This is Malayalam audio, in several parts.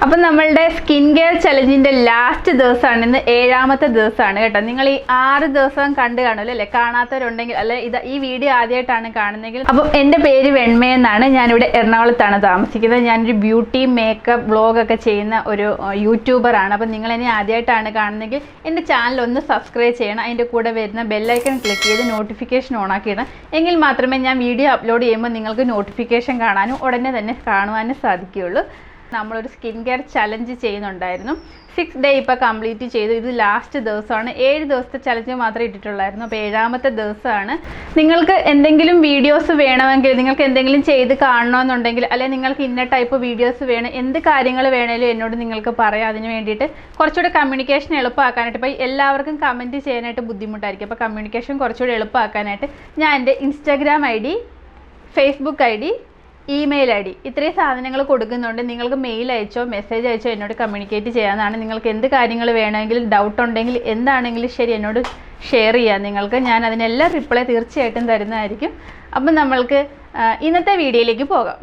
അപ്പോൾ നമ്മളുടെ സ്കിൻ കെയർ ചലഞ്ചിന്റെ ലാസ്റ്റ് ദിവസമാണ് ഇന്ന്. 7ാമത്തെ ദിവസമാണ് കേട്ടോ. നിങ്ങൾ ഈ 6 ദിവസം കണ്ടു കാണുമല്ലോ അല്ലേ? കാണാത്തവരുണ്ടെങ്കിൽ അല്ലെ ഈ വീഡിയോ ആദ്യമായിട്ടാണ് കാണുന്നതെങ്കിൽ, അപ്പോൾ എൻ്റെ പേര് വെണ്മയെന്നാണ്. ഞാനിവിടെ എറണാകുളത്താണ് താമസിക്കുന്നത്. ഞാനൊരു ബ്യൂട്ടി മേക്കപ്പ് വ്ളോഗൊക്കെ ചെയ്യുന്ന ഒരു യൂട്യൂബറാണ്. അപ്പോൾ നിങ്ങൾ എന്നെ ആദ്യമായിട്ടാണ് കാണുന്നതെങ്കിൽ എൻ്റെ ചാനൽ ഒന്ന് സബ്സ്ക്രൈബ് ചെയ്യണം. അതിൻ്റെ കൂടെ വരുന്ന ബെല്ലൈക്കൺ ക്ലിക്ക് ചെയ്ത് നോട്ടിഫിക്കേഷൻ ഓൺ ആക്കിയിടണം. എങ്കിൽ മാത്രമേ ഞാൻ വീഡിയോ അപ്ലോഡ് ചെയ്യുമ്പോൾ നിങ്ങൾക്ക് നോട്ടിഫിക്കേഷൻ കാണാനും ഉടനെ തന്നെ കാണുവാനും സാധിക്കുകയുള്ളൂ. നമ്മളൊരു സ്കിൻ കെയർ ചലഞ്ച് ചെയ്യുന്നുണ്ടായിരുന്നു. 6 ഡേ ഇപ്പോൾ കംപ്ലീറ്റ് ചെയ്തു. ഇത് ലാസ്റ്റ് ദിവസമാണ്. 7 ദിവസത്തെ ചലഞ്ച് മാത്രമേ ഇട്ടിട്ടുള്ളായിരുന്നു. അപ്പോൾ 7ാമത്തെ ദിവസമാണ്. നിങ്ങൾക്ക് എന്തെങ്കിലും വീഡിയോസ് വേണമെങ്കിൽ, നിങ്ങൾക്ക് എന്തെങ്കിലും ചെയ്ത് കാണണമെന്നുണ്ടെങ്കിൽ, അല്ലെങ്കിൽ നിങ്ങൾക്ക് ഇന്ന ടൈപ്പ് വീഡിയോസ് വേണം, എന്ത് കാര്യങ്ങൾ വേണേലും എന്നോട് നിങ്ങൾക്ക് പറയാം. അതിന് വേണ്ടിയിട്ട് കുറച്ചുകൂടെ കമ്മ്യൂണിക്കേഷൻ എളുപ്പമാക്കാനായിട്ട്, ഇപ്പോൾ എല്ലാവർക്കും കമൻറ്റ് ചെയ്യാനായിട്ട് ബുദ്ധിമുട്ടായിരിക്കും. അപ്പോൾ കമ്മ്യൂണിക്കേഷൻ കുറച്ചുകൂടെ എളുപ്പമാക്കാനായിട്ട് ഞാൻ എൻ്റെ Instagram ID, Facebook ID, email ID ഇത്രയും സാധനങ്ങൾ കൊടുക്കുന്നുണ്ട്. നിങ്ങൾക്ക് മെയിൽ അയച്ചോ മെസ്സേജ് അയച്ചോ എന്നോട് കമ്മ്യൂണിക്കേറ്റ് ചെയ്യാവുന്നതാണ്. നിങ്ങൾക്ക് എന്ത് കാര്യങ്ങൾ വേണമെങ്കിലും, ഡൗട്ട് ഉണ്ടെങ്കിൽ എന്താണെങ്കിലും ശരി എന്നോട് ഷെയർ ചെയ്യാം. നിങ്ങൾക്ക് ഞാൻ അതിനെല്ലാം റിപ്ലൈ തീർച്ചയായിട്ടും തരുന്നതായിരിക്കും. അപ്പം നമ്മൾക്ക് ഇന്നത്തെ വീഡിയോയിലേക്ക് പോകാം.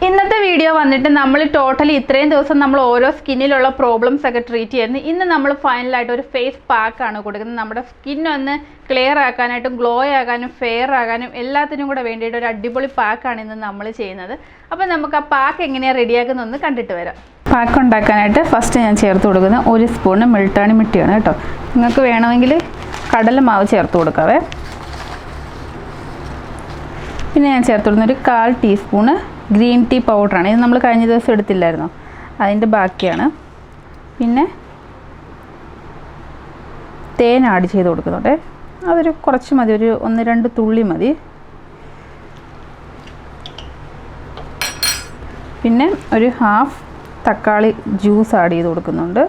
ഇന്നത്തെ വീഡിയോ വന്നിട്ട് നമ്മൾ ടോട്ടലി ഇത്രയും ദിവസം നമ്മൾ ഓരോ സ്കിന്നിലുള്ള പ്രോബ്ലംസ് ഒക്കെ ട്രീറ്റ് ചെയ്യുന്നു. ഇന്ന് നമ്മൾ ഫൈനലായിട്ട് ഒരു ഫേസ് പാക്കാണ് കൊടുക്കുന്നത്. നമ്മുടെ സ്കിന്നൊന്ന് ക്ലിയർ ആക്കാനായിട്ടും ഗ്ലോ ആകാനും ഫെയർ ആകാനും എല്ലാത്തിനും കൂടെ വേണ്ടിയിട്ട് ഒരു അടിപൊളി പാക്കാണ് ഇന്ന് നമ്മൾ ചെയ്യുന്നത്. അപ്പോൾ നമുക്ക് ആ പാക്ക് എങ്ങനെയാണ് റെഡിയാക്കുന്നതെന്ന് കണ്ടിട്ട് വരാം. പാക്ക് ഉണ്ടാക്കാനായിട്ട് ഫസ്റ്റ് ഞാൻ ചേർത്ത് കൊടുക്കുന്നത് 1 സ്പൂണ് മിൾട്ടാണി മിട്ടിയാണ് കേട്ടോ. നിങ്ങൾക്ക് വേണമെങ്കിൽ കടലമാവ് ചേർത്ത് കൊടുക്കാവേ. പിന്നെ ഞാൻ ചേർത്ത് കൊടുക്കുന്ന ഒരു 1/4 ടീസ്പൂണ് ഗ്രീൻ ടീ പൗഡറാണ്. ഇത് നമ്മൾ കഴിഞ്ഞ ദിവസം എടുത്തില്ലായിരുന്നോ, അതിൻ്റെ ബാക്കിയാണ്. പിന്നെ തേൻ ആഡ് ചെയ്ത് കൊടുക്കുന്നുണ്ട്. അതൊരു കുറച്ച് മതി, ഒരു 1-2 തുള്ളി മതി. പിന്നെ ഒരു 1/2 തക്കാളി ജ്യൂസ് ആഡ് ചെയ്ത് കൊടുക്കുന്നുണ്ട്.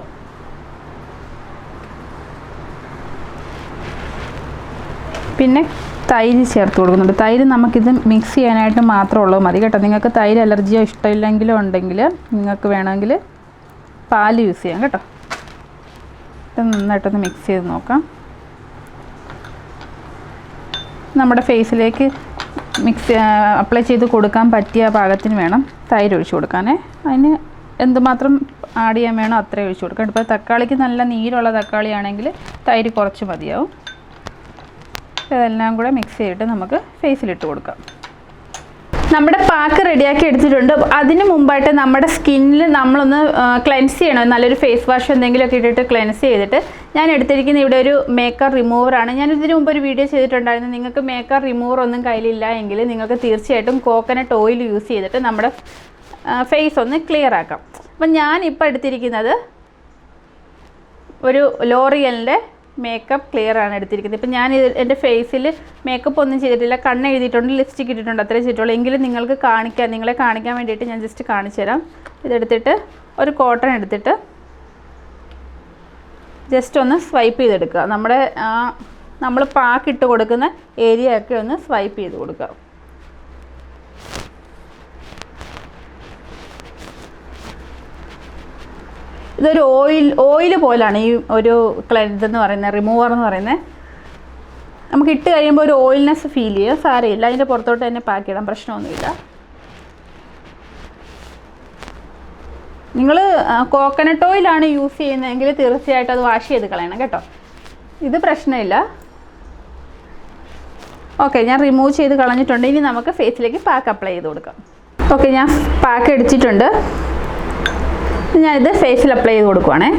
പിന്നെ തൈര് ചേർത്ത് കൊടുക്കുന്നുണ്ട്. തൈര് നമുക്കിത് മിക്സ് ചെയ്യാനായിട്ട് മാത്രമുള്ളത് മതി കേട്ടോ. നിങ്ങൾക്ക് തൈര് അലർജിയോ ഇഷ്ടമില്ലെങ്കിലോ ഉണ്ടെങ്കിൽ നിങ്ങൾക്ക് വേണമെങ്കിൽ പാൽ യൂസ് ചെയ്യാം കേട്ടോ. ഇത് നന്നായിട്ടൊന്ന് മിക്സ് ചെയ്ത് നോക്കാം. നമ്മുടെ ഫേസിലേക്ക് അപ്ലൈ ചെയ്ത് കൊടുക്കാൻ പറ്റിയ പാകത്തിന് വേണം തൈര് ഒഴിച്ച് കൊടുക്കാനേ. അതിന് എന്തുമാത്രം ആഡ് ചെയ്യാൻ വേണോ അത്രയും ഒഴിച്ച് കൊടുക്കാം. ഇപ്പോൾ തക്കാളിക്ക് നല്ല നീരുള്ള തക്കാളിയാണെങ്കിൽ തൈര് കുറച്ച് മതിയാവും. ഇതെല്ലാം കൂടെ മിക്സ് ചെയ്തിട്ട് നമുക്ക് ഫേസിലിട്ട് കൊടുക്കാം. നമ്മുടെ പാക്ക് റെഡിയാക്കി എടുത്തിട്ടുണ്ട്. അതിന് മുമ്പായിട്ട് നമ്മുടെ സ്കിന്നിൽ നമ്മളൊന്ന് ക്ലെൻസ് ചെയ്യണം. നല്ലൊരു ഫേസ് വാഷ് എന്തെങ്കിലുമൊക്കെ ഇട്ടിട്ട് ക്ലെൻസ് ചെയ്തിട്ട് ഞാൻ എടുത്തിരിക്കുന്ന ഇവിടെ ഒരു മേക്കപ്പ് റിമൂവറാണ്. ഞാൻ ഇതിന് മുമ്പ് ഒരു വീഡിയോ ചെയ്തിട്ടുണ്ടായിരുന്നു. നിങ്ങൾക്ക് മേക്കപ്പ് റിമൂവർ ഒന്നും കയ്യിലില്ല എങ്കിൽ നിങ്ങൾക്ക് തീർച്ചയായിട്ടും കോക്കനട്ട് ഓയിൽ യൂസ് ചെയ്തിട്ട് നമ്മുടെ ഫേസ് ഒന്ന് ക്ലിയർ ആക്കാം. അപ്പം ഞാനിപ്പോൾ എടുത്തിരിക്കുന്നത് ഒരു ലോറിയലിൻ്റെ മേക്കപ്പ് ക്ലിയർ ആണ് എടുത്തിരിക്കുന്നത്. ഇപ്പം ഞാൻ എൻ്റെ ഫേസിൽ മേക്കപ്പ് ഒന്നും ചെയ്തിട്ടില്ല. കണ്ണ് എഴുതിയിട്ടുണ്ട്, ലിപ്സ്റ്റിക് ഇട്ടിട്ടുണ്ട്, അത്രേ ചെയ്തിട്ടുള്ളൂ. എങ്കിലും നിങ്ങളെ കാണിക്കാൻ വേണ്ടിയിട്ട് ഞാൻ ജസ്റ്റ് കാണിച്ചു തരാം. ഇതെടുത്തിട്ട് ഒരു കോട്ടൺ എടുത്തിട്ട് ജസ്റ്റ് ഒന്ന് സ്വൈപ്പ് ചെയ്തെടുക്കുക. നമ്മൾ പാക്കിട്ട് കൊടുക്കുന്ന ഏരിയ ഒക്കെ ഒന്ന് സ്വൈപ്പ് ചെയ്ത് കൊടുക്കുക. ഇതൊരു ഓയിൽ പോലാണ് ഈ ഒരു ഇതെന്ന് പറയുന്നത്, റിമൂവർ എന്ന് പറയുന്നത്. നമുക്ക് ഇട്ട് കഴിയുമ്പോൾ ഒരു ഓയിൽനെസ് ഫീൽ ചെയ്യുക. സാരമില്ല, അതിൻ്റെ പുറത്തോട്ട് തന്നെ പാക്ക് ഇടാം, പ്രശ്നമൊന്നുമില്ല. നിങ്ങൾ കോക്കനട്ട് ഓയിലാണ് യൂസ് ചെയ്യുന്നതെങ്കിൽ തീർച്ചയായിട്ടും അത് വാഷ് ചെയ്ത് കളയണം കേട്ടോ. ഇത് പ്രശ്നമില്ല. ഓക്കെ, ഞാൻ റിമൂവ് ചെയ്ത് കളഞ്ഞിട്ടുണ്ട്. ഇനി നമുക്ക് ഫേസിലേക്ക് പാക്ക് അപ്ലൈ ചെയ്ത് കൊടുക്കാം. ഓക്കെ, ഞാൻ പാക്ക് എടുത്തിട്ടുണ്ട്. ഞാനിത് ഫേസിൽ അപ്ലൈ ചെയ്ത് കൊടുക്കുവാണേ.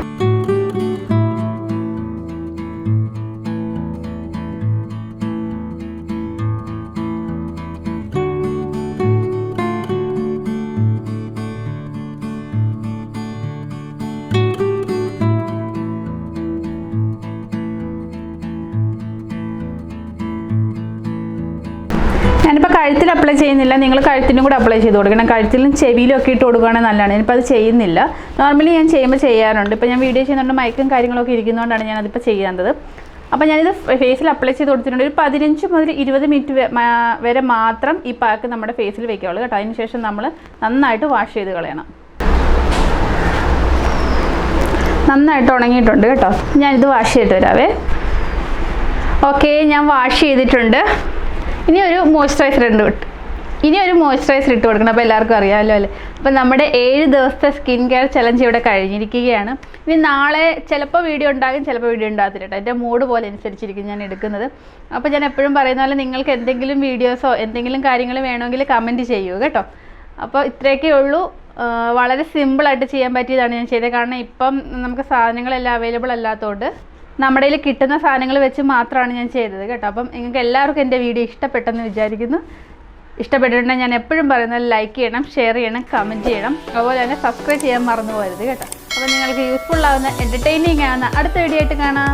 ഞാനിപ്പോൾ കഴുത്തിൽ അപ്ലൈ ചെയ്യുന്നില്ല. നിങ്ങൾ കഴുത്തിനും കൂടെ അപ്ലൈ ചെയ്ത് കൊടുക്കണം. കഴുത്തിലും ചെവിയിലും ഒക്കെ ഇട്ട് കൊടുക്കുകയാണെങ്കിൽ നല്ലതാണ്. ഞാനിപ്പോൾ അത് ചെയ്യുന്നില്ല. നോർമലി ഞാൻ ചെയ്യുമ്പോൾ ചെയ്യാറുണ്ട്. ഇപ്പോൾ ഞാൻ വീഡിയോ ചെയ്യുന്നുണ്ട്, മൈക്കും കാര്യങ്ങളൊക്കെ ഇരിക്കുന്നതുകൊണ്ടാണ് ഞാനതിപ്പോൾ ചെയ്യാത്തത്. അപ്പോൾ ഞാനിത് ഫേസിൽ അപ്ലൈ ചെയ്ത് കൊടുത്തിട്ടുണ്ട്. ഒരു 15 മുതൽ 20 മിനിറ്റ് വരെ മാത്രം ഈ പാക്ക് നമ്മുടെ ഫേസിൽ വയ്ക്കാവുള്ളൂ കേട്ടോ. അതിന് ശേഷം നമ്മൾ നന്നായിട്ട് വാഷ് ചെയ്ത് കളയണം. നന്നായിട്ട് ഉണങ്ങിയിട്ടുണ്ട് കേട്ടോ. ഞാനിത് വാഷ് ചെയ്തിട്ട് വരാവേ. ഓക്കെ, ഞാൻ വാഷ് ചെയ്തിട്ടുണ്ട്. ഇനി ഒരു മോയ്സ്ചറൈസർ ഇട്ട് കൊടുക്കണം. അപ്പോൾ എല്ലാവർക്കും അറിയാമല്ലോ അല്ലേ. അപ്പോൾ നമ്മുടെ 7 ദിവസത്തെ സ്കിൻ കെയർ ചലഞ്ച് ഇവിടെ കഴിഞ്ഞിരിക്കുകയാണ്. ഇനി നാളെ ചിലപ്പോൾ വീഡിയോ ഉണ്ടാകും, ചിലപ്പോൾ വീഡിയോ ഉണ്ടാകത്തില്ല കേട്ടോ. എൻ്റെ മൂഡ് പോലെ അനുസരിച്ചിരിക്കും ഞാൻ എടുക്കുന്നത്. അപ്പോൾ ഞാൻ എപ്പോഴും പറയുന്ന പോലെ നിങ്ങൾക്ക് എന്തെങ്കിലും വീഡിയോസോ എന്തെങ്കിലും കാര്യങ്ങൾ വേണമെങ്കിൽ കമൻറ്റ് ചെയ്യൂ കേട്ടോ. അപ്പോൾ ഇത്രയൊക്കെ ഉള്ളൂ. വളരെ സിമ്പിളായിട്ട് ചെയ്യാൻ പറ്റിയതാണ് ഞാൻ ചെയ്തത്. കാരണം ഇപ്പം നമുക്ക് സാധനങ്ങളെല്ലാം അവൈലബിൾ അല്ലാത്തതുകൊണ്ട് നമ്മുടെ കയ്യിൽ കിട്ടുന്ന സാധനങ്ങൾ വെച്ച് മാത്രമാണ് ഞാൻ ചെയ്തത് കേട്ടോ. അപ്പം നിങ്ങൾക്ക് എല്ലാവർക്കും എൻ്റെ വീഡിയോ ഇഷ്ടപ്പെട്ടെന്ന് വിചാരിക്കുന്നു. ഇഷ്ടപ്പെട്ടിട്ടുണ്ടെങ്കിൽ ഞാൻ എപ്പോഴും പറയുന്നത് ലൈക്ക് ചെയ്യണം, ഷെയർ ചെയ്യണം, കമൻറ്റ് ചെയ്യണം. അതുപോലെ തന്നെ സബ്സ്ക്രൈബ് ചെയ്യാൻ മറന്നു പോകരുത് കേട്ടോ. അപ്പോൾ നിങ്ങൾക്ക് യൂസ്ഫുൾ ആവുന്ന എൻ്റർടൈനിങ് ആവുന്ന അടുത്ത വീഡിയോ ആയിട്ട് കാണാം.